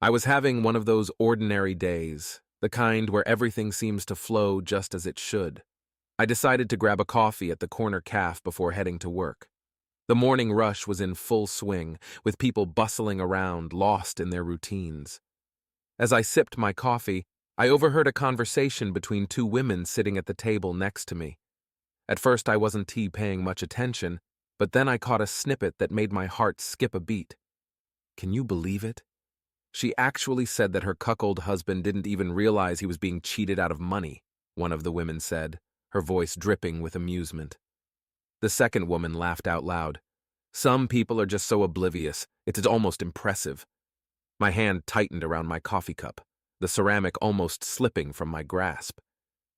I was having one of those ordinary days, the kind where everything seems to flow just as it should. I decided to grab a coffee at the corner cafe before heading to work. The morning rush was in full swing, with people bustling around, lost in their routines. As I sipped my coffee, I overheard a conversation between two women sitting at the table next to me. At first I wasn't paying much attention, but then I caught a snippet that made my heart skip a beat. Can you believe it? She actually said that her cuckold husband didn't even realize he was being cheated out of money, one of the women said, her voice dripping with amusement. The second woman laughed out loud. Some people are just so oblivious, it's almost impressive. My hand tightened around my coffee cup, the ceramic almost slipping from my grasp.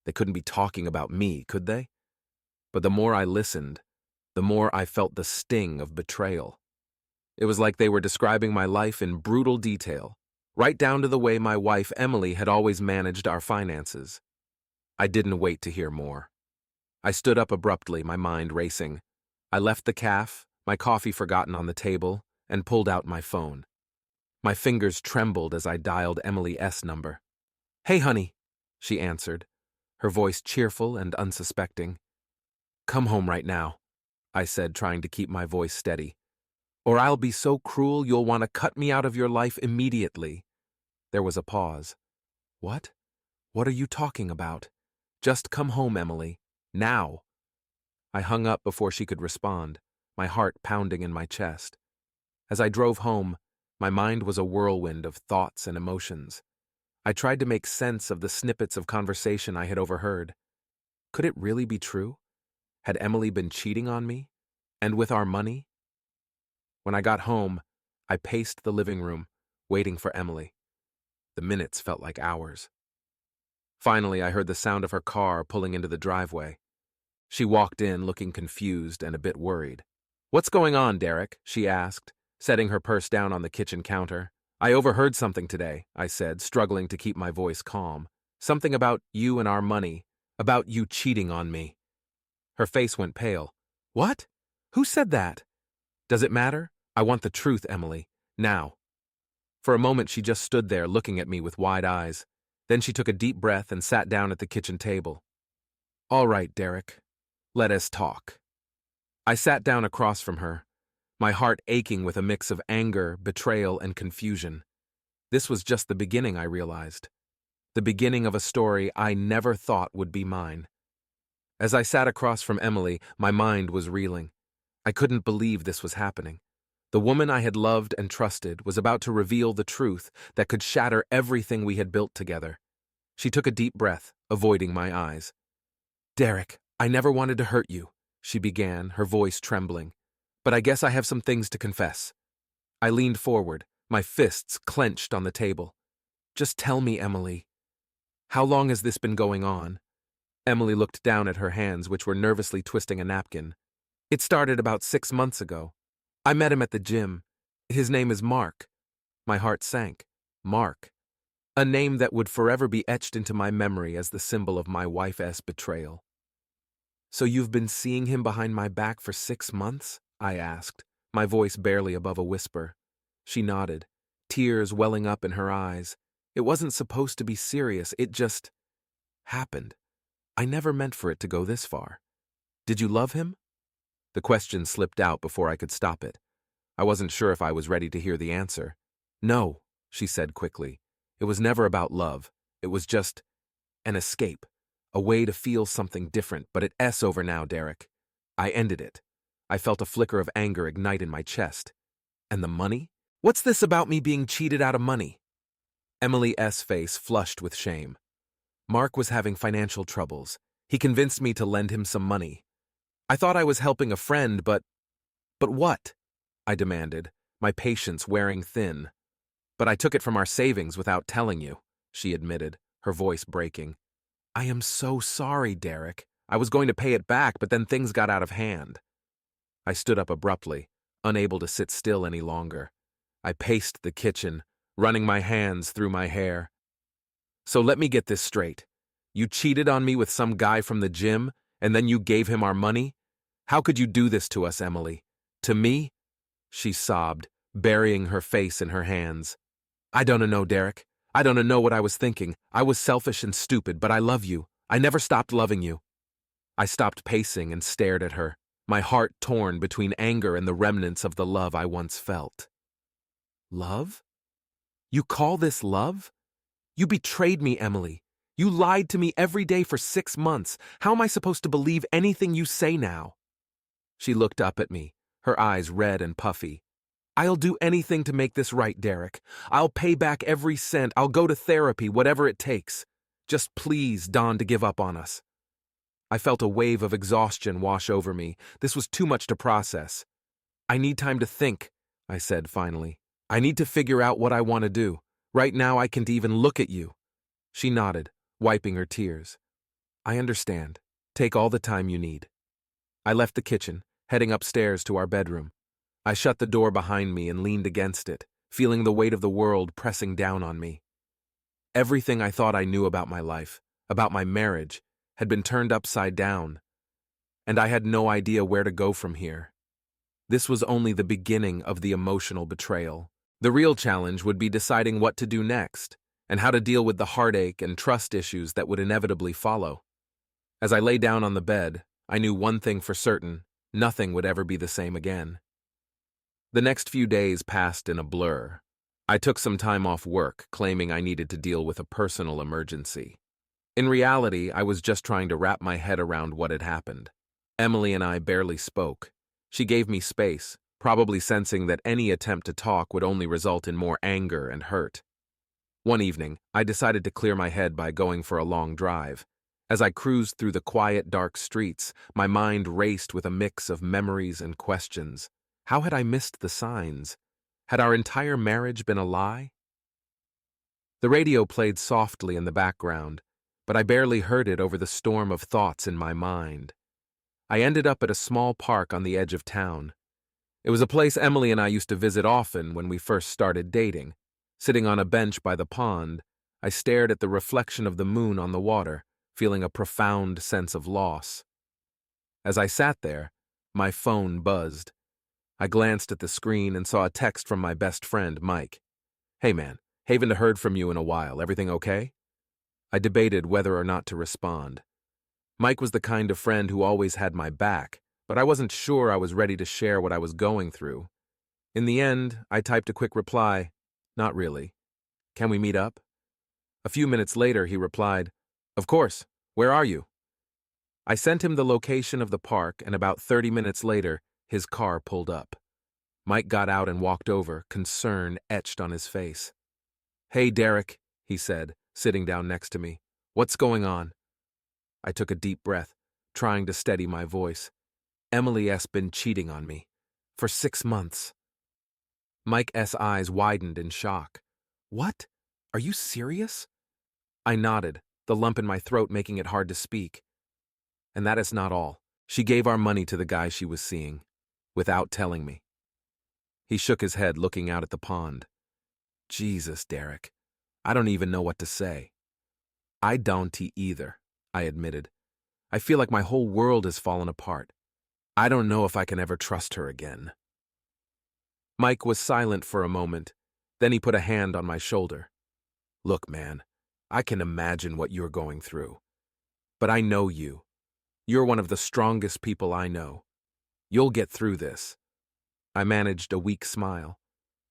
They couldn't be talking about me, could they? But the more I listened, the more I felt the sting of betrayal. It was like they were describing my life in brutal detail, right down to the way my wife Emily had always managed our finances. I didn't wait to hear more. I stood up abruptly, my mind racing. I left the cafe, my coffee forgotten on the table, and pulled out my phone. My fingers trembled as I dialed Emily's number. "Hey, honey," she answered, her voice cheerful and unsuspecting. "Come home right now," I said, trying to keep my voice steady. "Or I'll be so cruel you'll want to cut me out of your life immediately." There was a pause. "What? What are you talking about? Just come home, Emily. Now." I hung up before she could respond, my heart pounding in my chest. As I drove home, my mind was a whirlwind of thoughts and emotions. I tried to make sense of the snippets of conversation I had overheard. Could it really be true? Had Emily been cheating on me? And with our money? When I got home, I paced the living room, waiting for Emily. The minutes felt like hours. Finally, I heard the sound of her car pulling into the driveway. She walked in looking confused and a bit worried. "What's going on, Derek?" she asked, setting her purse down on the kitchen counter. "I overheard something today," I said, struggling to keep my voice calm. "Something about you and our money, about you cheating on me." Her face went pale. "What? Who said that?" "Does it matter? I want the truth, Emily. Now." For a moment she just stood there looking at me with wide eyes. Then she took a deep breath and sat down at the kitchen table. "All right, Derek. Let us talk." I sat down across from her, my heart aching with a mix of anger, betrayal, and confusion. This was just the beginning, I realized. The beginning of a story I never thought would be mine. As I sat across from Emily, my mind was reeling. I couldn't believe this was happening. The woman I had loved and trusted was about to reveal the truth that could shatter everything we had built together. She took a deep breath, avoiding my eyes. "Derek, I never wanted to hurt you," she began, her voice trembling. "But I guess I have some things to confess." I leaned forward, my fists clenched on the table. "Just tell me, Emily. How long has this been going on?" Emily looked down at her hands, which were nervously twisting a napkin. "It started about 6 months ago. I met him at the gym. His name is Mark." My heart sank. Mark. A name that would forever be etched into my memory as the symbol of my wife's betrayal. "So you've been seeing him behind my back for 6 months?" I asked, my voice barely above a whisper. She nodded, tears welling up in her eyes. It wasn't supposed to be serious, it just happened. I never meant for it to go this far. "Did you love him?" The question slipped out before I could stop it. I wasn't sure if I was ready to hear the answer. "No," she said quickly. "It was never about love. It was just an escape, a way to feel something different, but it's over now, Derek. I ended it." I felt a flicker of anger ignite in my chest. "And the money? What's this about me being cheated out of money?" Emily's face flushed with shame. "Mark was having financial troubles. He convinced me to lend him some money. I thought I was helping a friend, but what?" I demanded, my patience wearing thin. "But I took it from our savings without telling you," she admitted, her voice breaking. "I am so sorry, Derek. I was going to pay it back, but then things got out of hand." I stood up abruptly, unable to sit still any longer. I paced the kitchen, running my hands through my hair. "So let me get this straight. You cheated on me with some guy from the gym, and then you gave him our money? How could you do this to us, Emily? To me?" She sobbed, burying her face in her hands. I don't know, Derek. I don't know what I was thinking. I was selfish and stupid, but I love you. I never stopped loving you. I stopped pacing and stared at her, my heart torn between anger and the remnants of the love I once felt. Love? You call this love? You betrayed me, Emily. You lied to me every day for 6 months. How am I supposed to believe anything you say now? She looked up at me, her eyes red and puffy. I'll do anything to make this right, Derek. I'll pay back every cent. I'll go to therapy, whatever it takes. Just please, Don, to give up on us. I felt a wave of exhaustion wash over me. This was too much to process. I need time to think, I said finally. I need to figure out what I want to do. Right now I can't even look at you. She nodded, wiping her tears. I understand. Take all the time you need. I left the kitchen, heading upstairs to our bedroom. I shut the door behind me and leaned against it, feeling the weight of the world pressing down on me. Everything I thought I knew about my life, about my marriage, had been turned upside down, and I had no idea where to go from here. This was only the beginning of the emotional betrayal. The real challenge would be deciding what to do next, and how to deal with the heartache and trust issues that would inevitably follow. As I lay down on the bed, I knew one thing for certain: nothing would ever be the same again. The next few days passed in a blur. I took some time off work, claiming I needed to deal with a personal emergency. In reality, I was just trying to wrap my head around what had happened. Emily and I barely spoke. She gave me space, probably sensing that any attempt to talk would only result in more anger and hurt. One evening, I decided to clear my head by going for a long drive. As I cruised through the quiet, dark streets, my mind raced with a mix of memories and questions. How had I missed the signs? Had our entire marriage been a lie? The radio played softly in the background, but I barely heard it over the storm of thoughts in my mind. I ended up at a small park on the edge of town. It was a place Emily and I used to visit often when we first started dating. Sitting on a bench by the pond, I stared at the reflection of the moon on the water, feeling a profound sense of loss. As I sat there, my phone buzzed. I glanced at the screen and saw a text from my best friend, Mike. Hey man, haven't heard from you in a while. Everything okay? I debated whether or not to respond. Mike was the kind of friend who always had my back, but I wasn't sure I was ready to share what I was going through. In the end, I typed a quick reply, not really. Can we meet up? A few minutes later, he replied, Of course. Where are you? I sent him the location of the park, and about 30 minutes later, his car pulled up. Mike got out and walked over, concern etched on his face. Hey, Derek, he said, sitting down next to me. What's going on? I took a deep breath, trying to steady my voice. Emily S. been cheating on me. For 6 months. Mike S. eyes widened in shock. What? Are you serious? I nodded, the lump in my throat making it hard to speak. And that is not all. She gave our money to the guy she was seeing, without telling me. He shook his head, looking out at the pond. Jesus, Derek. I don't even know what to say. I don't either, I admitted. I feel like my whole world has fallen apart. I don't know if I can ever trust her again. Mike was silent for a moment. Then he put a hand on my shoulder. Look, man, I can imagine what you're going through. But I know you. You're one of the strongest people I know. You'll get through this. I managed a weak smile.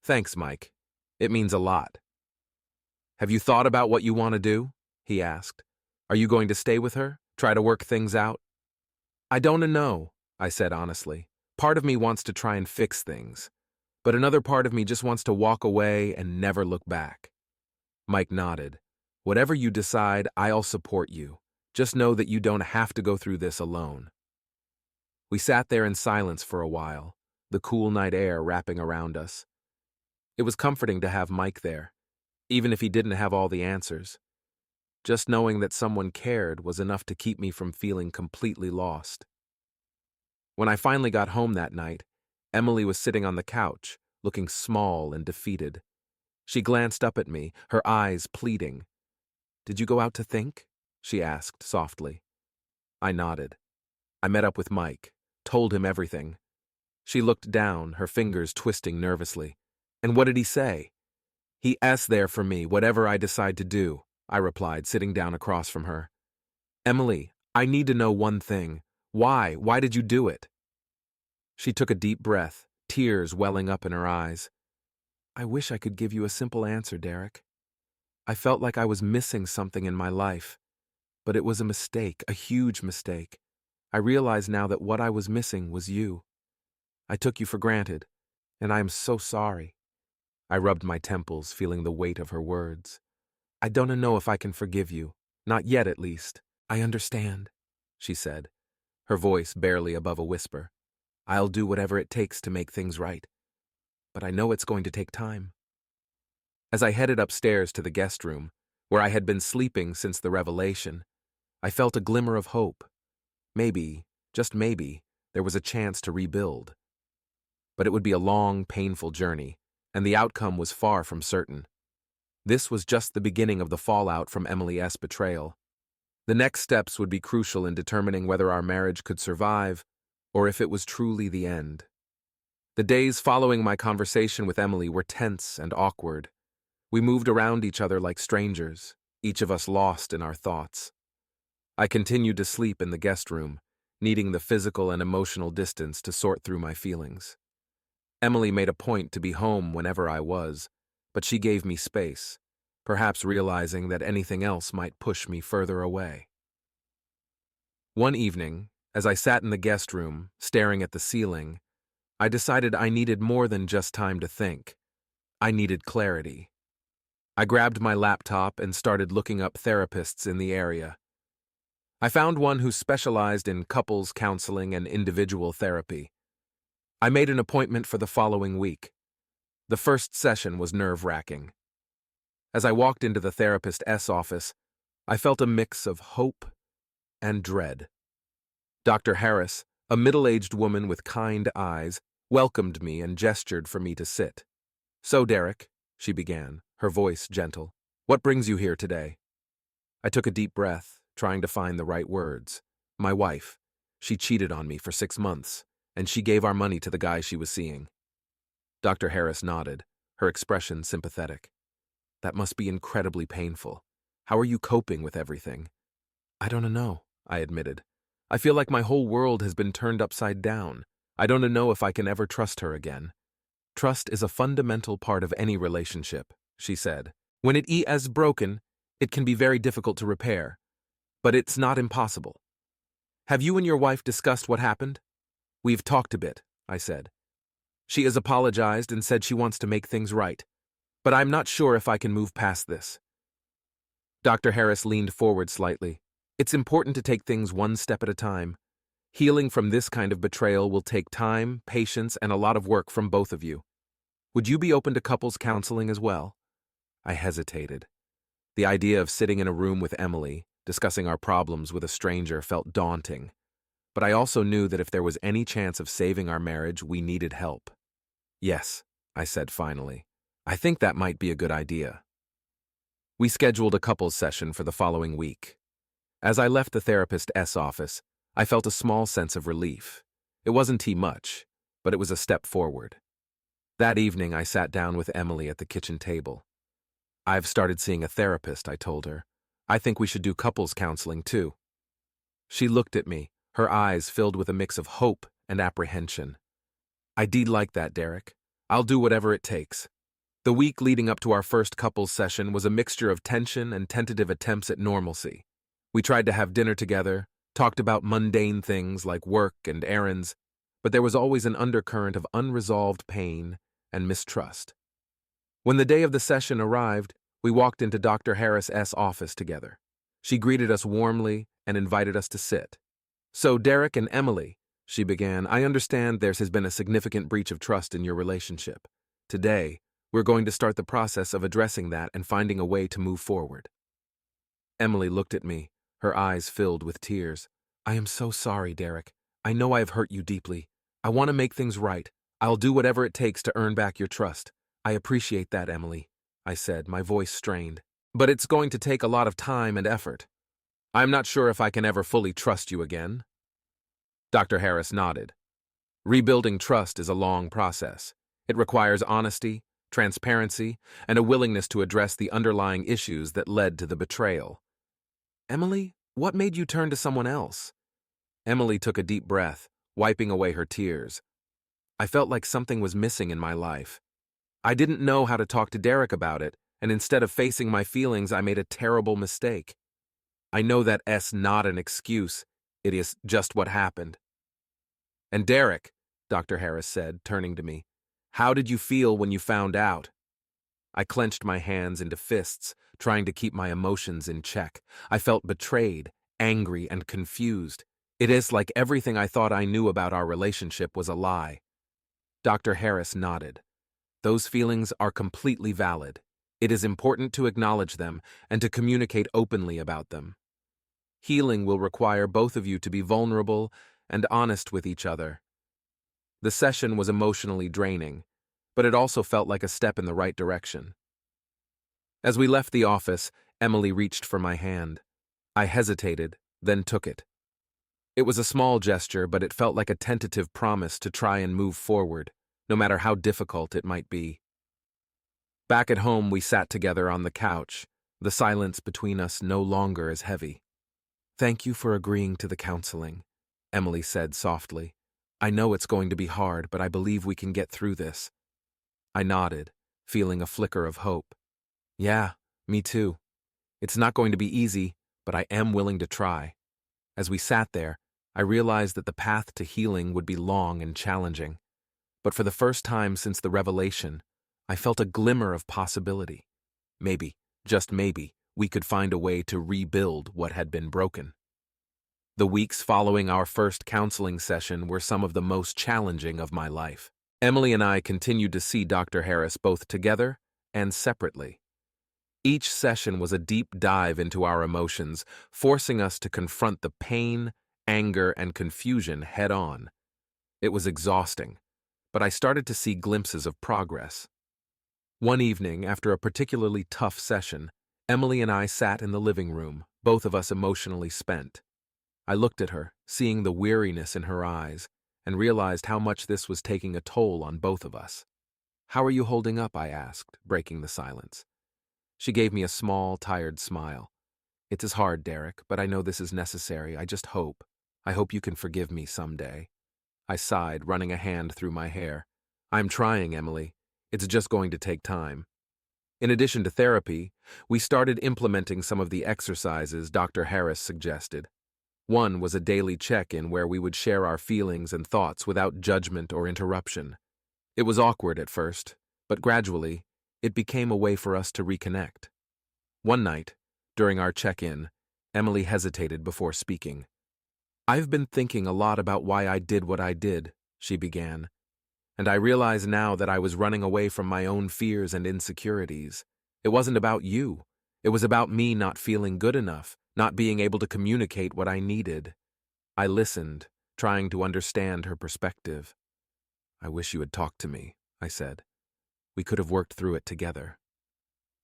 Thanks, Mike. It means a lot. Have you thought about what you want to do? He asked. Are you going to stay with her? Try to work things out? I don't know, I said honestly. Part of me wants to try and fix things, but another part of me just wants to walk away and never look back. Mike nodded. Whatever you decide, I'll support you. Just know that you don't have to go through this alone. We sat there in silence for a while, the cool night air wrapping around us. It was comforting to have Mike there, even if he didn't have all the answers. Just knowing that someone cared was enough to keep me from feeling completely lost. When I finally got home that night, Emily was sitting on the couch, looking small and defeated. She glanced up at me, her eyes pleading. Did you go out to think? She asked softly. I nodded. I met up with Mike, told him everything. She looked down, her fingers twisting nervously. And what did he say? He's there for me, whatever I decide to do, I replied, sitting down across from her. Emily, I need to know one thing. Why? Why did you do it? She took a deep breath, tears welling up in her eyes. I wish I could give you a simple answer, Derek. I felt like I was missing something in my life, but it was a mistake, a huge mistake. I realize now that what I was missing was you. I took you for granted, and I am so sorry. I rubbed my temples, feeling the weight of her words. I don't know if I can forgive you. Not yet, at least. I understand, she said, her voice barely above a whisper. I'll do whatever it takes to make things right. But I know it's going to take time. As I headed upstairs to the guest room, where I had been sleeping since the revelation, I felt a glimmer of hope. Maybe, just maybe, there was a chance to rebuild. But it would be a long, painful journey, and the outcome was far from certain. This was just the beginning of the fallout from Emily's betrayal. The next steps would be crucial in determining whether our marriage could survive, or if it was truly the end. The days following my conversation with Emily were tense and awkward. We moved around each other like strangers, each of us lost in our thoughts. I continued to sleep in the guest room, needing the physical and emotional distance to sort through my feelings. Emily made a point to be home whenever I was, but she gave me space, perhaps realizing that anything else might push me further away. One evening, as I sat in the guest room, staring at the ceiling, I decided I needed more than just time to think. I needed clarity. I grabbed my laptop and started looking up therapists in the area. I found one who specialized in couples counseling and individual therapy. I made an appointment for the following week. The first session was nerve-wracking. As I walked into the therapist's office, I felt a mix of hope and dread. Dr. Harris, a middle-aged woman with kind eyes, welcomed me and gestured for me to sit. So, Derek, she began, her voice gentle, what brings you here today? I took a deep breath, trying to find the right words. My wife. She cheated on me for 6 months, and she gave our money to the guy she was seeing. Dr. Harris nodded, her expression sympathetic. That must be incredibly painful. How are you coping with everything? I don't know, I admitted. I feel like my whole world has been turned upside down. I don't know if I can ever trust her again. Trust is a fundamental part of any relationship, she said. When it is broken, it can be very difficult to repair. But it's not impossible. Have you and your wife discussed what happened? We've talked a bit, I said. She has apologized and said she wants to make things right. But I'm not sure if I can move past this. Dr. Harris leaned forward slightly. It's important to take things one step at a time. Healing from this kind of betrayal will take time, patience, and a lot of work from both of you. Would you be open to couples counseling as well? I hesitated. The idea of sitting in a room with Emily, discussing our problems with a stranger, felt daunting. But I also knew that if there was any chance of saving our marriage, we needed help. Yes, I said finally. I think that might be a good idea. We scheduled a couples session for the following week. As I left the therapist's office, I felt a small sense of relief. It wasn't much, but it was a step forward. That evening, I sat down with Emily at the kitchen table. I've started seeing a therapist, I told her. I think we should do couples counseling too. She looked at me, her eyes filled with a mix of hope and apprehension. I'd like that, Derek. I'll do whatever it takes. The week leading up to our first couples session was a mixture of tension and tentative attempts at normalcy. We tried to have dinner together, talked about mundane things like work and errands, but there was always an undercurrent of unresolved pain and mistrust. When the day of the session arrived, we walked into Dr. Harris's office together. She greeted us warmly and invited us to sit. So, Derek and Emily, she began, I understand there has been a significant breach of trust in your relationship. Today, we're going to start the process of addressing that and finding a way to move forward. Emily looked at me, her eyes filled with tears. I am so sorry, Derek. I know I have hurt you deeply. I want to make things right. I'll do whatever it takes to earn back your trust. I appreciate that, Emily, I said, my voice strained. But it's going to take a lot of time and effort. I'm not sure if I can ever fully trust you again. Dr. Harris nodded. Rebuilding trust is a long process. It requires honesty, transparency, and a willingness to address the underlying issues that led to the betrayal. "Emily, what made you turn to someone else?" Emily took a deep breath, wiping away her tears. "I felt like something was missing in my life. I didn't know how to talk to Derek about it, and instead of facing my feelings, I made a terrible mistake. I know that's not an excuse. It is just what happened." "And Derek," Dr. Harris said, turning to me, "how did you feel when you found out?" I clenched my hands into fists, trying to keep my emotions in check. I felt betrayed, angry, and confused. It is like everything I thought I knew about our relationship was a lie. Dr. Harris nodded. "Those feelings are completely valid. It is important to acknowledge them and to communicate openly about them. Healing will require both of you to be vulnerable and honest with each other." The session was emotionally draining, but it also felt like a step in the right direction. As we left the office, Emily reached for my hand. I hesitated, then took it. It was a small gesture, but it felt like a tentative promise to try and move forward, no matter how difficult it might be. Back at home, we sat together on the couch, the silence between us no longer as heavy. "Thank you for agreeing to the counseling," Emily said softly. "I know it's going to be hard, but I believe we can get through this." I nodded, feeling a flicker of hope. "Yeah, me too. It's not going to be easy, but I am willing to try." As we sat there, I realized that the path to healing would be long and challenging. But for the first time since the revelation, I felt a glimmer of possibility. Maybe, just maybe, we could find a way to rebuild what had been broken. The weeks following our first counseling session were some of the most challenging of my life. Emily and I continued to see Dr. Harris both together and separately. Each session was a deep dive into our emotions, forcing us to confront the pain, anger, and confusion head-on. It was exhausting, but I started to see glimpses of progress. One evening, after a particularly tough session, Emily and I sat in the living room, both of us emotionally spent. I looked at her, seeing the weariness in her eyes, and realized how much this was taking a toll on both of us. "How are you holding up?" I asked, breaking the silence. She gave me a small, tired smile. "It is hard, Derek, but I know this is necessary. I hope you can forgive me someday." I sighed, running a hand through my hair. "I'm trying, Emily. It's just going to take time." In addition to therapy, we started implementing some of the exercises Dr. Harris suggested. One was a daily check-in where we would share our feelings and thoughts without judgment or interruption. It was awkward at first, but gradually, it became a way for us to reconnect. One night, during our check-in, Emily hesitated before speaking. "I've been thinking a lot about why I did what I did," she began, "and I realize now that I was running away from my own fears and insecurities. It wasn't about you. It was about me not feeling good enough, not being able to communicate what I needed." I listened, trying to understand her perspective. "I wish you had talked to me," I said. "We could have worked through it together."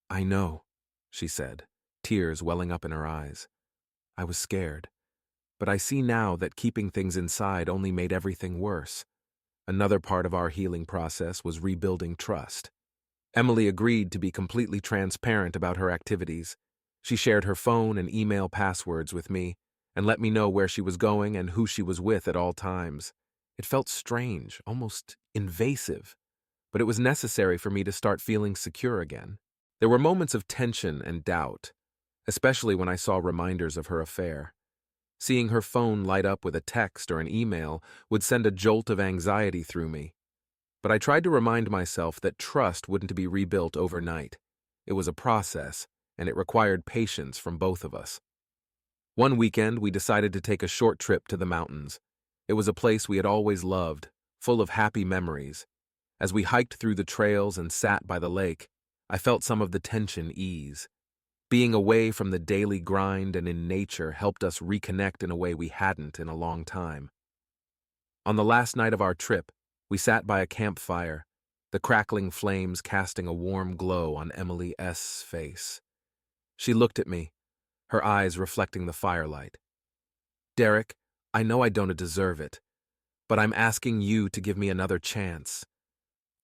"I know," she said, tears welling up in her eyes. "I was scared, but I see now that keeping things inside only made everything worse." Another part of our healing process was rebuilding trust. Emily agreed to be completely transparent about her activities. She shared her phone and email passwords with me and let me know where she was going and who she was with at all times. It felt strange, almost invasive, but it was necessary for me to start feeling secure again. There were moments of tension and doubt, especially when I saw reminders of her affair. Seeing her phone light up with a text or an email would send a jolt of anxiety through me. But I tried to remind myself that trust wouldn't be rebuilt overnight. It was a process, and it required patience from both of us. One weekend, we decided to take a short trip to the mountains. It was a place we had always loved, full of happy memories. As we hiked through the trails and sat by the lake, I felt some of the tension ease. Being away from the daily grind and in nature helped us reconnect in a way we hadn't in a long time. On the last night of our trip, we sat by a campfire, the crackling flames casting a warm glow on Emily S.'s face. She looked at me, her eyes reflecting the firelight. "Derek, I know I don't deserve it, but I'm asking you to give me another chance.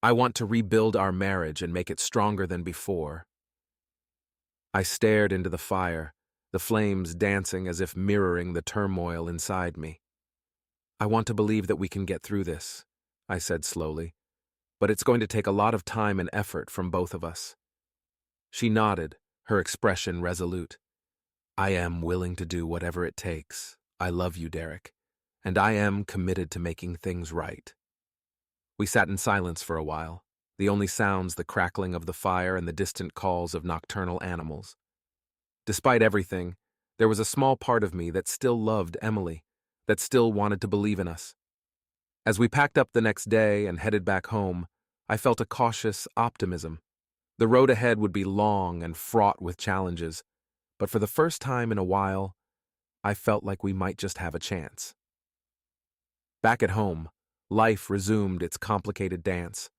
I want to rebuild our marriage and make it stronger than before. I stared into the fire, the flames dancing as if mirroring the turmoil inside me. I want to believe that we can get through this, I said slowly, but it's going to take a lot of time and effort from both of us. She nodded, her expression resolute. I am willing to do whatever it takes. I love you, Derek, and I am committed to making things right. We sat in silence for a while, the only sounds the crackling of the fire and the distant calls of nocturnal animals. Despite everything, there was a small part of me that still loved Emily, that still wanted to believe in us. As we packed up the next day and headed back home, I felt a cautious optimism. The road ahead would be long and fraught with challenges, but for the first time in a while, I felt like we might just have a chance. Back at home, life resumed its complicated dance.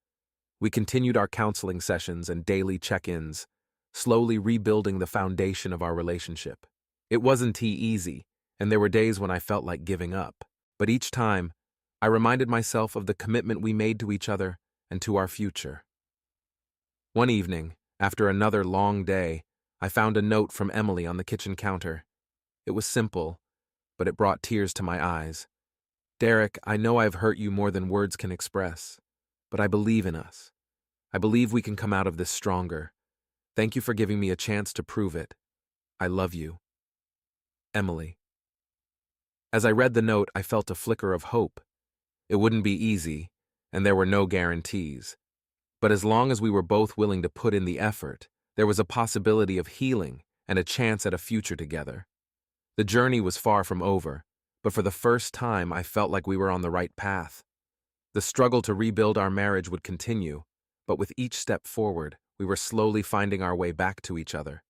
We continued our counseling sessions and daily check-ins, slowly rebuilding the foundation of our relationship. It wasn't easy, and there were days when I felt like giving up, but each time, I reminded myself of the commitment we made to each other and to our future. One evening, after another long day, I found a note from Emily on the kitchen counter. It was simple, but it brought tears to my eyes. Derek, I know I've hurt you more than words can express, but I believe in us. I believe we can come out of this stronger. Thank you for giving me a chance to prove it. I love you. Emily. As I read the note, I felt a flicker of hope. It wouldn't be easy, and there were no guarantees. But as long as we were both willing to put in the effort, there was a possibility of healing and a chance at a future together. The journey was far from over, but for the first time I felt like we were on the right path. The struggle to rebuild our marriage would continue, but with each step forward, we were slowly finding our way back to each other.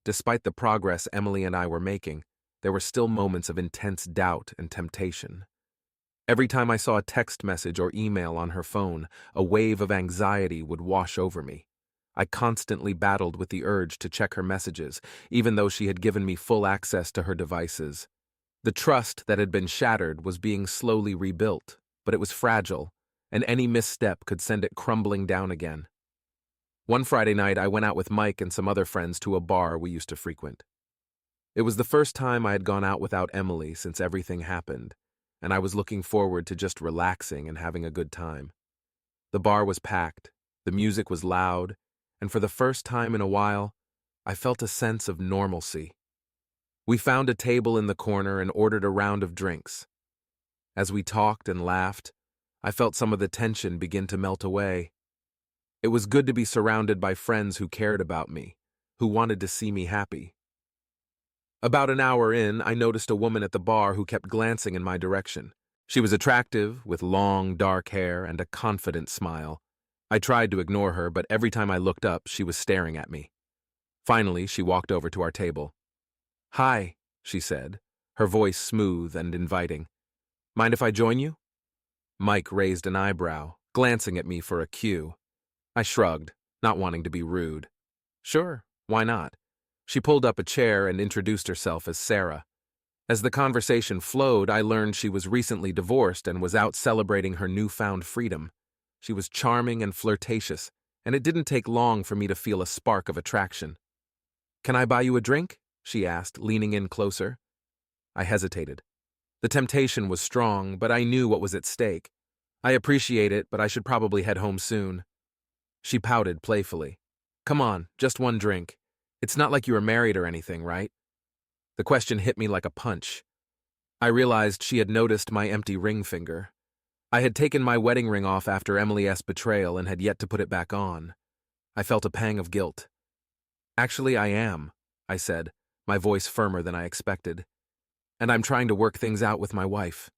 Despite the progress Emily and I were making, there were still moments of intense doubt and temptation. Every time I saw a text message or email on her phone, a wave of anxiety would wash over me. I constantly battled with the urge to check her messages, even though she had given me full access to her devices. The trust that had been shattered was being slowly rebuilt, but it was fragile, and any misstep could send it crumbling down again. One Friday night, I went out with Mike and some other friends to a bar we used to frequent. It was the first time I had gone out without Emily since everything happened, and I was looking forward to just relaxing and having a good time. The bar was packed, the music was loud, and for the first time in a while, I felt a sense of normalcy. We found a table in the corner and ordered a round of drinks. As we talked and laughed, I felt some of the tension begin to melt away. It was good to be surrounded by friends who cared about me, who wanted to see me happy. About an hour in, I noticed a woman at the bar who kept glancing in my direction. She was attractive, with long, dark hair and a confident smile. I tried to ignore her, but every time I looked up, she was staring at me. Finally, she walked over to our table. "Hi," she said, her voice smooth and inviting. "Mind if I join you?" Mike raised an eyebrow, glancing at me for a cue. I shrugged, not wanting to be rude. "Sure, why not?" She pulled up a chair and introduced herself as Sarah. As the conversation flowed, I learned she was recently divorced and was out celebrating her newfound freedom. She was charming and flirtatious, and it didn't take long for me to feel a spark of attraction. "Can I buy you a drink?" she asked, leaning in closer. I hesitated. The temptation was strong, but I knew what was at stake. "I appreciate it, but I should probably head home soon." She pouted playfully. "Come on, just one drink. It's not like you were married or anything, right?" The question hit me like a punch. I realized she had noticed my empty ring finger. I had taken my wedding ring off after Emily's betrayal and had yet to put it back on. I felt a pang of guilt. "Actually, I am," I said, my voice firmer than I expected. "And I'm trying to work things out with my wife."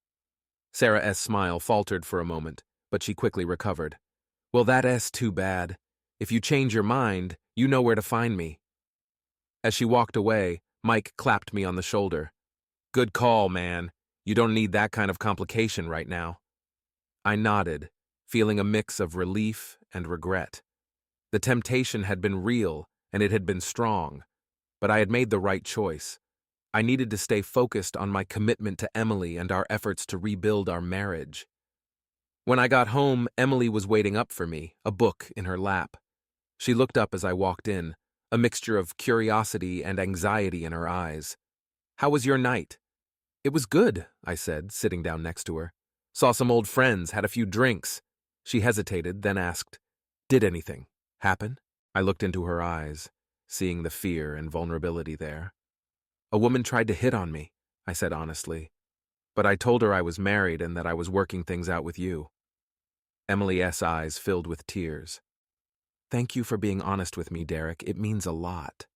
Sarah's smile faltered for a moment, but she quickly recovered. "Well, that's too bad. If you change your mind, you know where to find me." As she walked away, Mike clapped me on the shoulder. "Good call, man. You don't need that kind of complication right now." I nodded, feeling a mix of relief and regret. The temptation had been real, and it had been strong, but I had made the right choice. I needed to stay focused on my commitment to Emily and our efforts to rebuild our marriage. When I got home, Emily was waiting up for me, a book in her lap. She looked up as I walked in, a mixture of curiosity and anxiety in her eyes. "How was your night?" "It was good," I said, sitting down next to her. "Saw some old friends, had a few drinks." She hesitated, then asked, "Did anything happen?" I looked into her eyes, seeing the fear and vulnerability there. "A woman tried to hit on me," I said honestly, "but I told her I was married and that I was working things out with you." Emily's eyes filled with tears. "Thank you for being honest with me, Derek. It means a lot."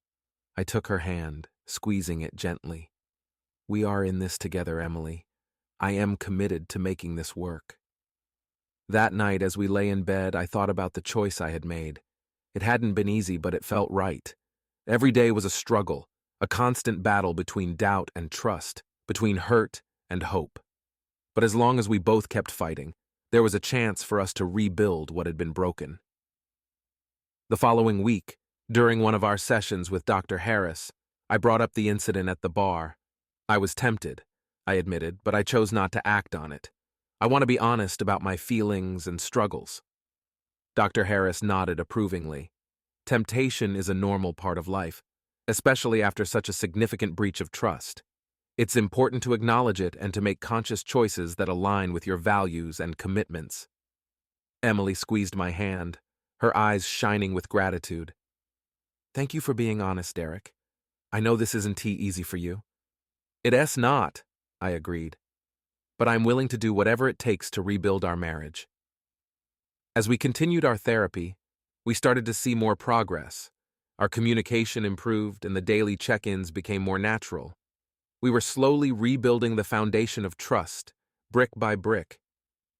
I took her hand, squeezing it gently. "We are in this together, Emily. I am committed to making this work." That night, as we lay in bed, I thought about the choice I had made. It hadn't been easy, but it felt right. Every day was a struggle, a constant battle between doubt and trust, between hurt and hope. But as long as we both kept fighting, there was a chance for us to rebuild what had been broken. The following week, during one of our sessions with Dr. Harris, I brought up the incident at the bar. I was tempted, I admitted, but I chose not to act on it. I want to be honest about my feelings and struggles. Dr. Harris nodded approvingly. Temptation is a normal part of life, especially after such a significant breach of trust. It's important to acknowledge it and to make conscious choices that align with your values and commitments. Emily squeezed my hand, her eyes shining with gratitude. "Thank you for being honest, Derek. I know this isn't easy for you." "It's not," I agreed. "But I'm willing to do whatever it takes to rebuild our marriage." As we continued our therapy, we started to see more progress. Our communication improved and the daily check-ins became more natural. We were slowly rebuilding the foundation of trust, brick by brick.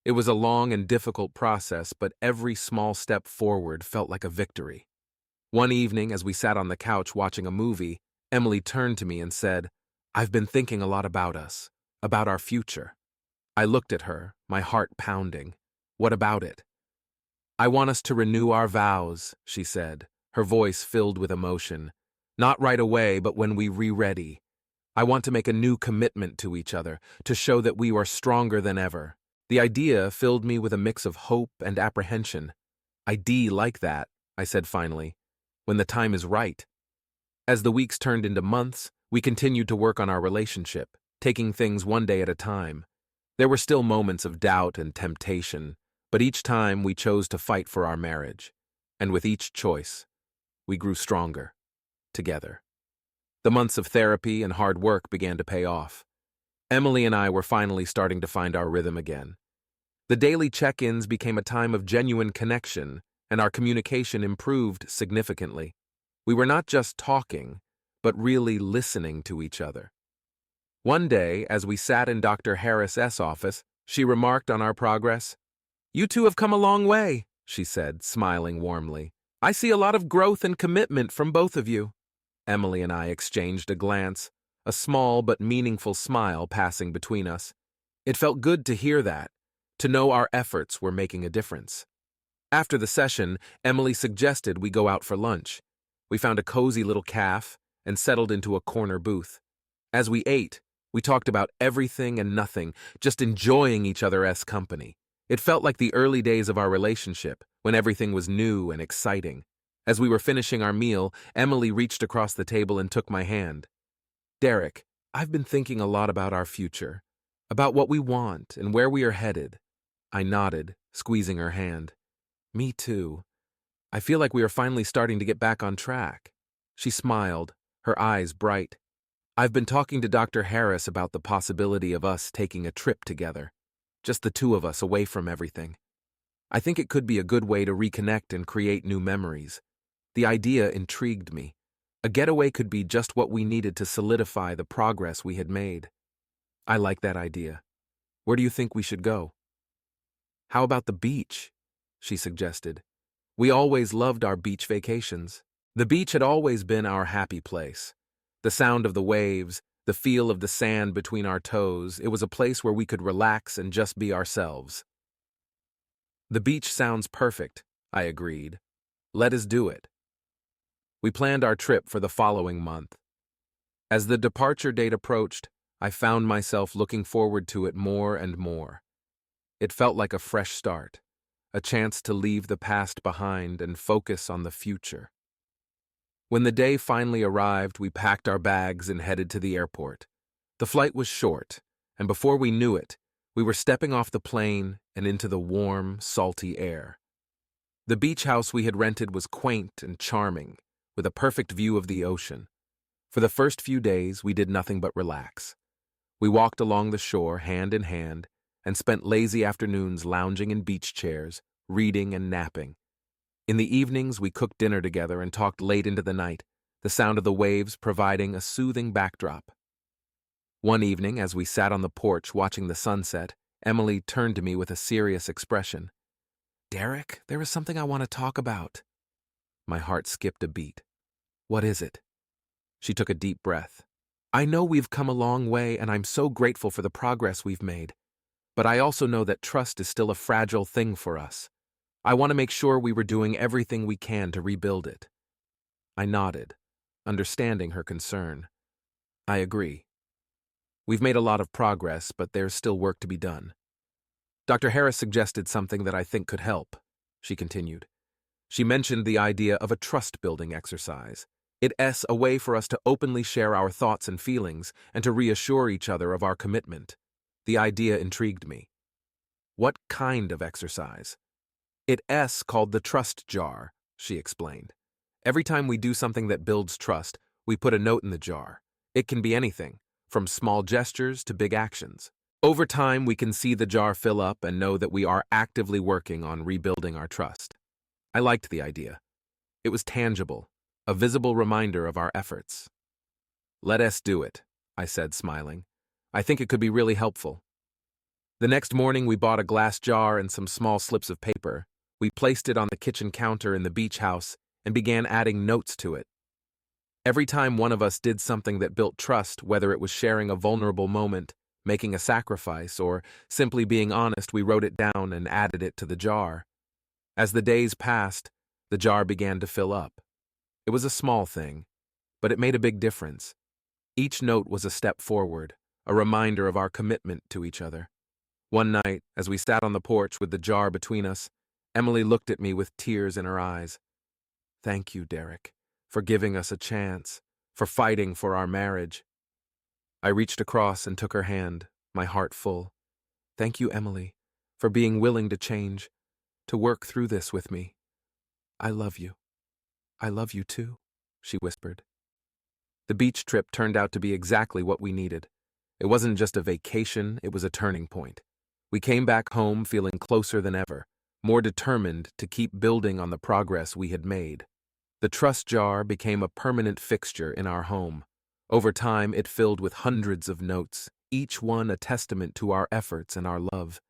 It was a long and difficult process, but every small step forward felt like a victory. One evening, as we sat on the couch watching a movie, Emily turned to me and said, "I've been thinking a lot about us, about our future." I looked at her, my heart pounding. "What about it?" "I want us to renew our vows," she said, her voice filled with emotion. "Not right away, but when we're ready. I want to make a new commitment to each other, to show that we are stronger than ever." The idea filled me with a mix of hope and apprehension. "I'd like that," I said finally, "when the time is right." As the weeks turned into months, we continued to work on our relationship, taking things one day at a time. There were still moments of doubt and temptation, but each time we chose to fight for our marriage. And with each choice, we grew stronger, together. The months of therapy and hard work began to pay off. Emily and I were finally starting to find our rhythm again. The daily check-ins became a time of genuine connection, and our communication improved significantly. We were not just talking, but really listening to each other. One day, as we sat in Dr. Harris's office, she remarked on our progress. "You two have come a long way," she said, smiling warmly. "I see a lot of growth and commitment from both of you." Emily and I exchanged a glance, a small but meaningful smile passing between us. It felt good to hear that, to know our efforts were making a difference. After the session, Emily suggested we go out for lunch. We found a cozy little cafe and settled into a corner booth. As we ate, we talked about everything and nothing, just enjoying each other's company. It felt like the early days of our relationship, when everything was new and exciting. As we were finishing our meal, Emily reached across the table and took my hand. "Derek, I've been thinking a lot about our future, about what we want and where we are headed." I nodded, squeezing her hand. "Me too. I feel like we are finally starting to get back on track." She smiled, her eyes bright. "I've been talking to Dr. Harris about the possibility of us taking a trip together, just the two of us away from everything. I think it could be a good way to reconnect and create new memories." The idea intrigued me. A getaway could be just what we needed to solidify the progress we had made. "I like that idea. Where do you think we should go?" "How about the beach?" she suggested. "We always loved our beach vacations." The beach had always been our happy place. The sound of the waves, the feel of the sand between our toes, it was a place where we could relax and just be ourselves. "The beach sounds perfect," I agreed. "Let us do it." We planned our trip for the following month. As the departure date approached, I found myself looking forward to it more and more. It felt like a fresh start, a chance to leave the past behind and focus on the future. When the day finally arrived, we packed our bags and headed to the airport. The flight was short, and before we knew it, we were stepping off the plane and into the warm, salty air. The beach house we had rented was quaint and charming, with a perfect view of the ocean. For the first few days, we did nothing but relax. We walked along the shore, hand in hand, and spent lazy afternoons lounging in beach chairs, reading and napping. In the evenings, we cooked dinner together and talked late into the night, the sound of the waves providing a soothing backdrop. One evening, as we sat on the porch watching the sunset, Emily turned to me with a serious expression. "Derek, there is something I want to talk about." My heart skipped a beat. "What is it?" She took a deep breath. "I know we've come a long way, and I'm so grateful for the progress we've made. But I also know that trust is still a fragile thing for us. I want to make sure we were doing everything we can to rebuild it." I nodded, understanding her concern. "I agree. We've made a lot of progress, but there's still work to be done. Dr. Harris suggested something that I think could help," she continued. "She mentioned the idea of a trust-building exercise. It's a way for us to openly share our thoughts and feelings and to reassure each other of our commitment." The idea intrigued me. "What kind of exercise?" "It's called the trust jar," she explained. "Every time we do something that builds trust, we put a note in the jar. It can be anything, from small gestures to big actions. Over time, we can see the jar fill up and know that we are actively working on rebuilding our trust." I liked the idea. It was tangible, a visible reminder of our efforts. "Let us do it," I said, smiling. "I think it could be really helpful." The next morning, we bought a glass jar and some small slips of paper. We placed it on the kitchen counter in the beach house and began adding notes to it. Every time one of us did something that built trust, whether it was sharing a vulnerable moment, making a sacrifice, or simply being honest, we wrote it down and added it to the jar. As the days passed, the jar began to fill up. It was a small thing, but it made a big difference. Each note was a step forward, a reminder of our commitment to each other. One night, as we sat on the porch with the jar between us, Emily looked at me with tears in her eyes. "Thank you, Derek, for giving us a chance, for fighting for our marriage." I reached across and took her hand, my heart full. "Thank you, Emily, for being willing to change, to work through this with me. I love you. I love you too," she whispered. The beach trip turned out to be exactly what we needed. It wasn't just a vacation, it was a turning point. We came back home feeling closer than ever, more determined to keep building on the progress we had made. The trust jar became a permanent fixture in our home. Over time, it filled with hundreds of notes, each one a testament to our efforts and our love.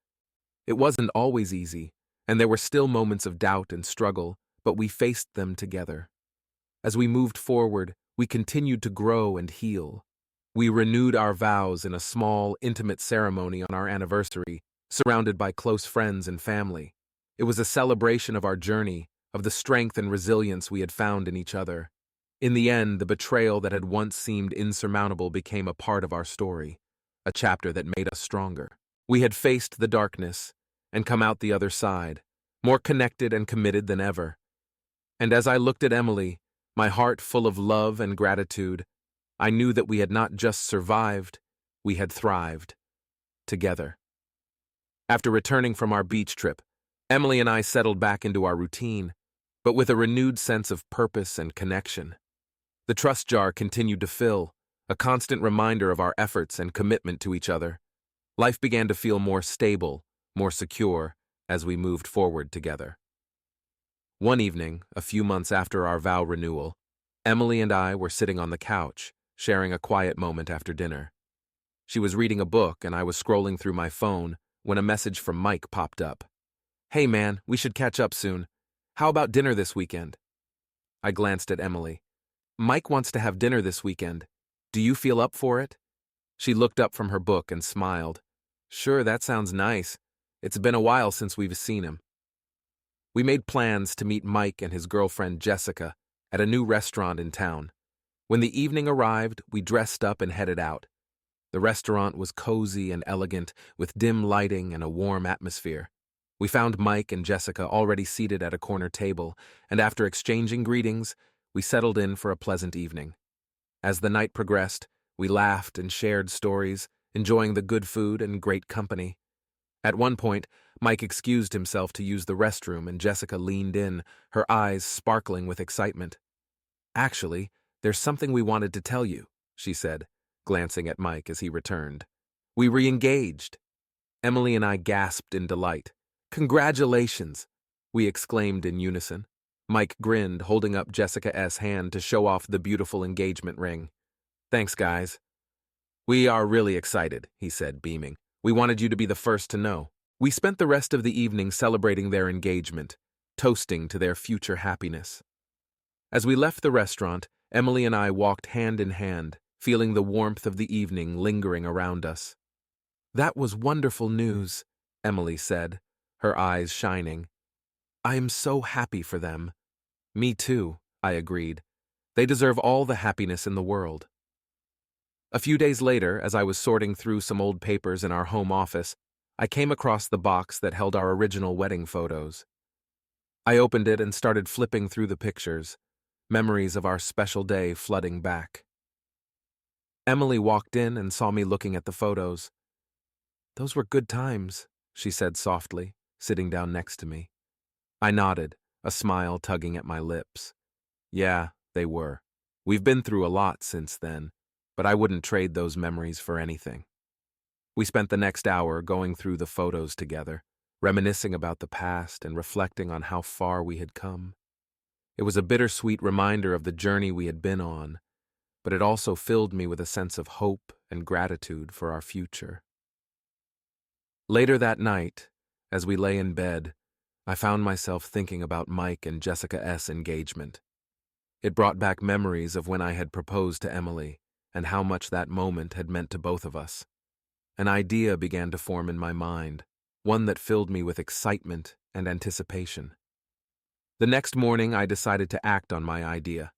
It wasn't always easy, and there were still moments of doubt and struggle, but we faced them together. As we moved forward, we continued to grow and heal. We renewed our vows in a small, intimate ceremony on our anniversary, surrounded by close friends and family. It was a celebration of our journey, of the strength and resilience we had found in each other. In the end, the betrayal that had once seemed insurmountable became a part of our story, a chapter that made us stronger. We had faced the darkness and come out the other side, more connected and committed than ever. And as I looked at Emily, my heart full of love and gratitude, I knew that we had not just survived, we had thrived, together. After returning from our beach trip, Emily and I settled back into our routine, but with a renewed sense of purpose and connection. The trust jar continued to fill, a constant reminder of our efforts and commitment to each other. Life began to feel more stable, more secure, as we moved forward together. One evening, a few months after our vow renewal, Emily and I were sitting on the couch, sharing a quiet moment after dinner. She was reading a book and I was scrolling through my phone when a message from Mike popped up. "Hey man, we should catch up soon. How about dinner this weekend?" I glanced at Emily. "Mike wants to have dinner this weekend. Do you feel up for it?" She looked up from her book and smiled. "Sure, that sounds nice. It's been a while since we've seen him." We made plans to meet Mike and his girlfriend Jessica at a new restaurant in town. When the evening arrived, we dressed up and headed out. The restaurant was cozy and elegant, with dim lighting and a warm atmosphere. We found Mike and Jessica already seated at a corner table, and after exchanging greetings, we settled in for a pleasant evening. As the night progressed, we laughed and shared stories, enjoying the good food and great company. At one point, Mike excused himself to use the restroom and Jessica leaned in, her eyes sparkling with excitement. "Actually, there's something we wanted to tell you," she said, glancing at Mike as he returned. "We re-engaged." Emily and I gasped in delight. "Congratulations!" we exclaimed in unison. Mike grinned, holding up Jessica's hand to show off the beautiful engagement ring. "Thanks, guys." "We are really excited," he said, beaming. "We wanted you to be the first to know." We spent the rest of the evening celebrating their engagement, toasting to their future happiness. As we left the restaurant, Emily and I walked hand in hand, feeling the warmth of the evening lingering around us. "That was wonderful news," Emily said, her eyes shining. "I am so happy for them." "Me too," I agreed. "They deserve all the happiness in the world." A few days later, as I was sorting through some old papers in our home office, I came across the box that held our original wedding photos. I opened it and started flipping through the pictures, memories of our special day flooding back. Emily walked in and saw me looking at the photos. "Those were good times," she said softly, sitting down next to me. I nodded, a smile tugging at my lips. "Yeah, they were. We've been through a lot since then, but I wouldn't trade those memories for anything." We spent the next hour going through the photos together, reminiscing about the past and reflecting on how far we had come. It was a bittersweet reminder of the journey we had been on, but it also filled me with a sense of hope and gratitude for our future. Later that night, as we lay in bed, I found myself thinking about Mike and Jessica's engagement. It brought back memories of when I had proposed to Emily and how much that moment had meant to both of us. An idea began to form in my mind, one that filled me with excitement and anticipation. The next morning, I decided to act on my idea.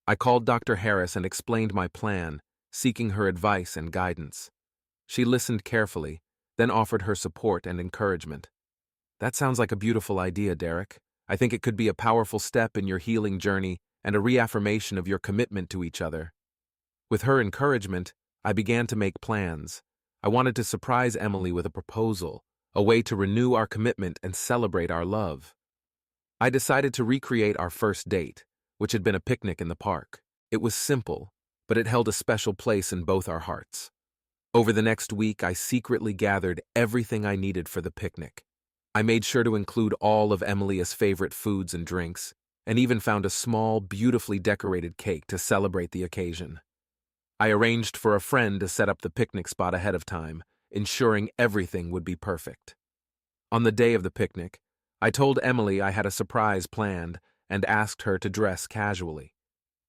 I called Dr. Harris and explained my plan, seeking her advice and guidance. She listened carefully, then offered her support and encouragement. "That sounds like a beautiful idea, Derek. I think it could be a powerful step in your healing journey and a reaffirmation of your commitment to each other." With her encouragement, I began to make plans. I wanted to surprise Emily with a proposal, a way to renew our commitment and celebrate our love. I decided to recreate our first date, which had been a picnic in the park. It was simple, but it held a special place in both our hearts. Over the next week, I secretly gathered everything I needed for the picnic. I made sure to include all of Emily's favorite foods and drinks, and even found a small, beautifully decorated cake to celebrate the occasion. I arranged for a friend to set up the picnic spot ahead of time, ensuring everything would be perfect. On the day of the picnic, I told Emily I had a surprise planned and asked her to dress casually.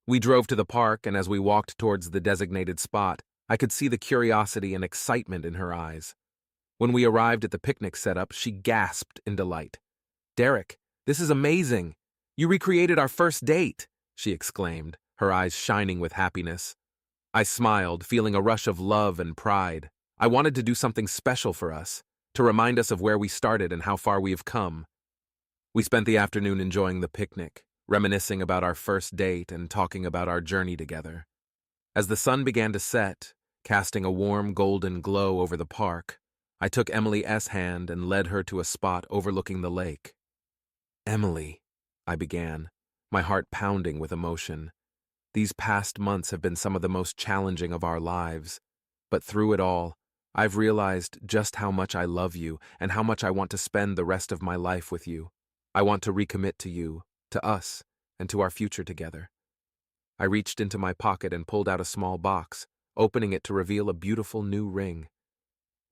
We drove to the park, and as we walked towards the designated spot, I could see the curiosity and excitement in her eyes. When we arrived at the picnic setup, she gasped in delight. "Derek, this is amazing! You recreated our first date!" she exclaimed, her eyes shining with happiness. I smiled, feeling a rush of love and pride. I wanted to do something special for us, to remind us of where we started and how far we have come. We spent the afternoon enjoying the picnic, reminiscing about our first date and talking about our journey together. As the sun began to set, casting a warm golden glow over the park, I took Emily's hand and led her to a spot overlooking the lake. "Emily," I began, my heart pounding with emotion. "These past months have been some of the most challenging of our lives, but through it all, I've realized just how much I love you and how much I want to spend the rest of my life with you. I want to recommit to you, to us, and to our future together." I reached into my pocket and pulled out a small box, opening it to reveal a beautiful new ring.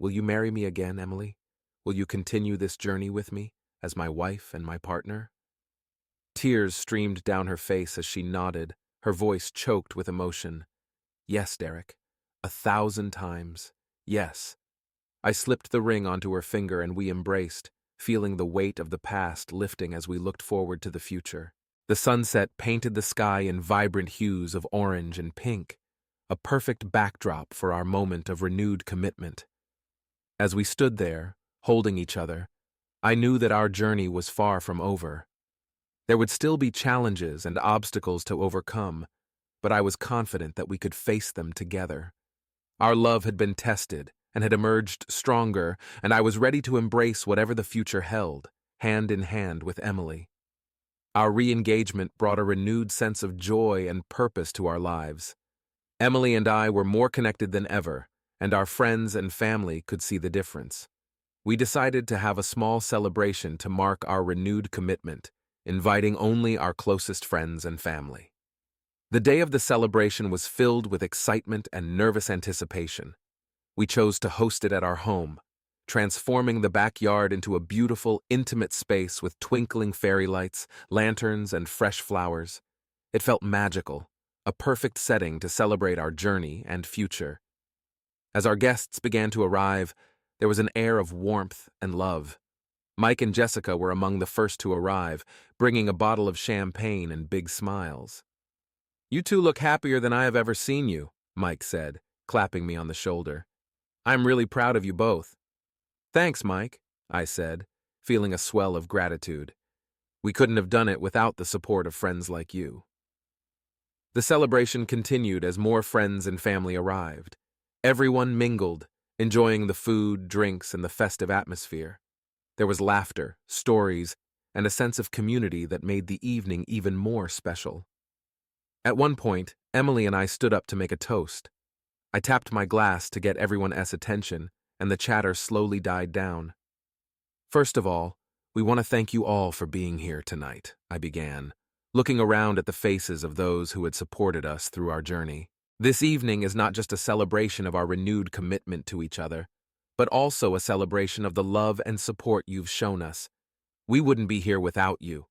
"Will you marry me again, Emily? Will you continue this journey with me, as my wife and my partner?" Tears streamed down her face as she nodded, her voice choked with emotion. "Yes, Derek. 1,000 times. Yes." I slipped the ring onto her finger and we embraced, feeling the weight of the past lifting as we looked forward to the future. The sunset painted the sky in vibrant hues of orange and pink, a perfect backdrop for our moment of renewed commitment. As we stood there, holding each other, I knew that our journey was far from over. There would still be challenges and obstacles to overcome, but I was confident that we could face them together. Our love had been tested and had emerged stronger, and I was ready to embrace whatever the future held, hand in hand with Emily. Our re-engagement brought a renewed sense of joy and purpose to our lives. Emily and I were more connected than ever, and our friends and family could see the difference. We decided to have a small celebration to mark our renewed commitment, inviting only our closest friends and family. The day of the celebration was filled with excitement and nervous anticipation. We chose to host it at our home, transforming the backyard into a beautiful, intimate space with twinkling fairy lights, lanterns, and fresh flowers. It felt magical, a perfect setting to celebrate our journey and future. As our guests began to arrive, there was an air of warmth and love. Mike and Jessica were among the first to arrive, bringing a bottle of champagne and big smiles. "You two look happier than I have ever seen you," Mike said, clapping me on the shoulder. "I'm really proud of you both." "Thanks, Mike," I said, feeling a swell of gratitude. We couldn't have done it without the support of friends like you. The celebration continued as more friends and family arrived. Everyone mingled, enjoying the food, drinks, and the festive atmosphere. There was laughter, stories, and a sense of community that made the evening even more special. At one point, Emily and I stood up to make a toast. I tapped my glass to get everyone's attention, and the chatter slowly died down. "First of all, we want to thank you all for being here tonight," I began, looking around at the faces of those who had supported us through our journey. "This evening is not just a celebration of our renewed commitment to each other, but also a celebration of the love and support you've shown us. We wouldn't be here without you."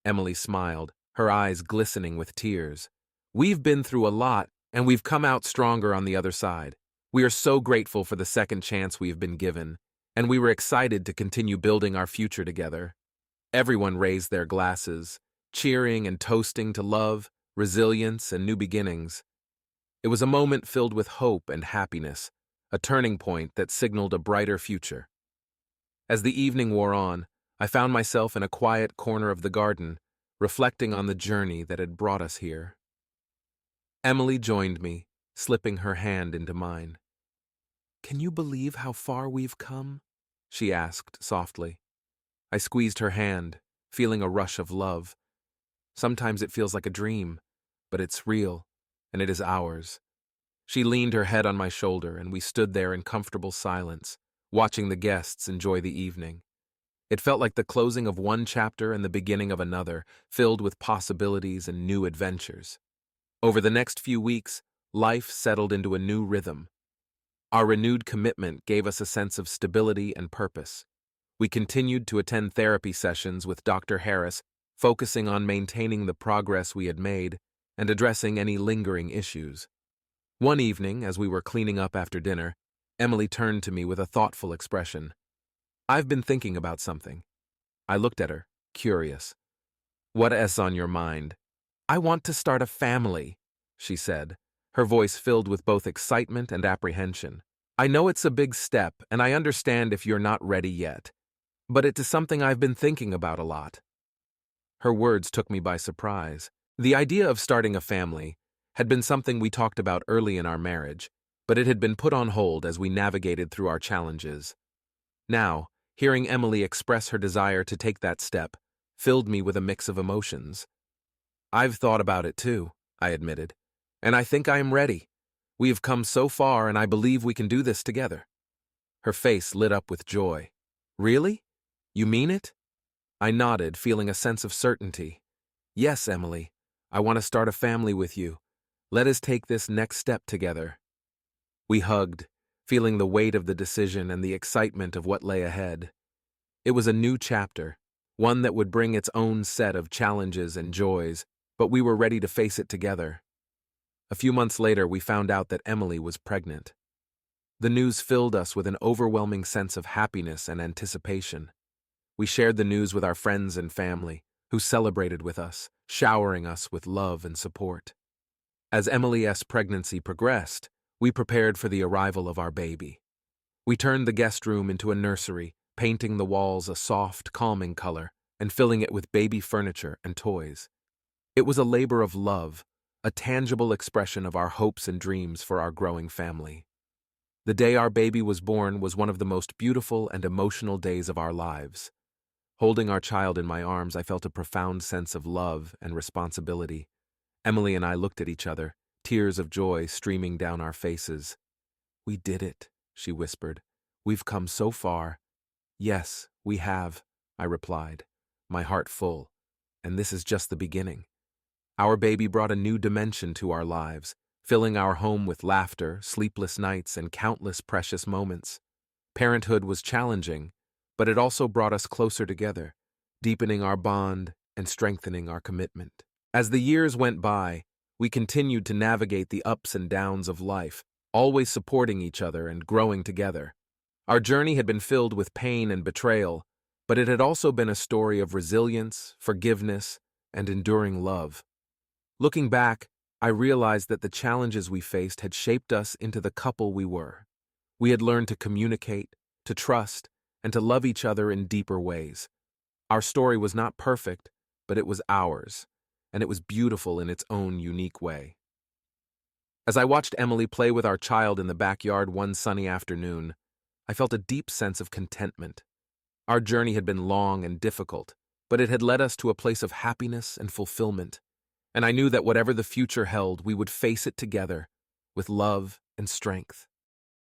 Emily smiled, her eyes glistening with tears. "We've been through a lot, and we've come out stronger on the other side. We are so grateful for the second chance we've been given, and we were excited to continue building our future together." Everyone raised their glasses, cheering and toasting to love, resilience, and new beginnings. It was a moment filled with hope and happiness, a turning point that signaled a brighter future. As the evening wore on, I found myself in a quiet corner of the garden, reflecting on the journey that had brought us here. Emily joined me, slipping her hand into mine. "Can you believe how far we've come?" she asked softly. I squeezed her hand, feeling a rush of love. Sometimes it feels like a dream, but it's real, and it is ours. She leaned her head on my shoulder, and we stood there in comfortable silence, watching the guests enjoy the evening. It felt like the closing of one chapter and the beginning of another, filled with possibilities and new adventures. Over the next few weeks, life settled into a new rhythm. Our renewed commitment gave us a sense of stability and purpose. We continued to attend therapy sessions with Dr. Harris, focusing on maintaining the progress we had made and addressing any lingering issues. One evening, as we were cleaning up after dinner, Emily turned to me with a thoughtful expression. "I've been thinking about something." I looked at her, curious. "What's on your mind?" "I want to start a family," she said, her voice filled with both excitement and apprehension. "I know it's a big step, and I understand if you're not ready yet, but it is something I've been thinking about a lot." Her words took me by surprise. The idea of starting a family had been something we talked about early in our marriage, but it had been put on hold as we navigated through our challenges. Now, hearing Emily express her desire to take that step filled me with a mix of emotions. "I've thought about it too," I admitted, "and I think I am ready. We have come so far, and I believe we can do this together." Her face lit up with joy. "Really? You mean it?" I nodded, feeling a sense of certainty. "Yes, Emily, I want to start a family with you. Let us take this next step together." We hugged, feeling the weight of the decision and the excitement of what lay ahead. It was a new chapter, one that would bring its own set of challenges and joys, but we were ready to face it together. A few months later, we found out that Emily was pregnant. The news filled us with an overwhelming sense of happiness and anticipation. We shared the news with our friends and family, who celebrated with us, showering us with love and support. As Emily's pregnancy progressed, we prepared for the arrival of our baby. We turned the guest room into a nursery, painting the walls a soft, calming color and filling it with baby furniture and toys. It was a labor of love, a tangible expression of our hopes and dreams for our growing family. The day our baby was born was one of the most beautiful and emotional days of our lives. Holding our child in my arms, I felt a profound sense of love and responsibility. Emily and I looked at each other, tears of joy streaming down our faces. "We did it," she whispered. "We've come so far." "Yes, we have," I replied, my heart full. "And this is just the beginning." Our baby brought a new dimension to our lives, filling our home with laughter, sleepless nights, and countless precious moments. Parenthood was challenging, but it also brought us closer together, deepening our bond and strengthening our commitment. As the years went by, we continued to navigate the ups and downs of life, always supporting each other and growing together. Our journey had been filled with pain and betrayal, but it had also been a story of resilience, forgiveness, and enduring love. Looking back, I realized that the challenges we faced had shaped us into the couple we were. We had learned to communicate, to trust, and to love each other in deeper ways. Our story was not perfect, but it was ours, and it was beautiful in its own unique way. As I watched Emily play with our child in the backyard one sunny afternoon, I felt a deep sense of contentment. Our journey had been long and difficult, but it had led us to a place of happiness and fulfillment, and I knew that whatever the future held, we would face it together, with love and strength.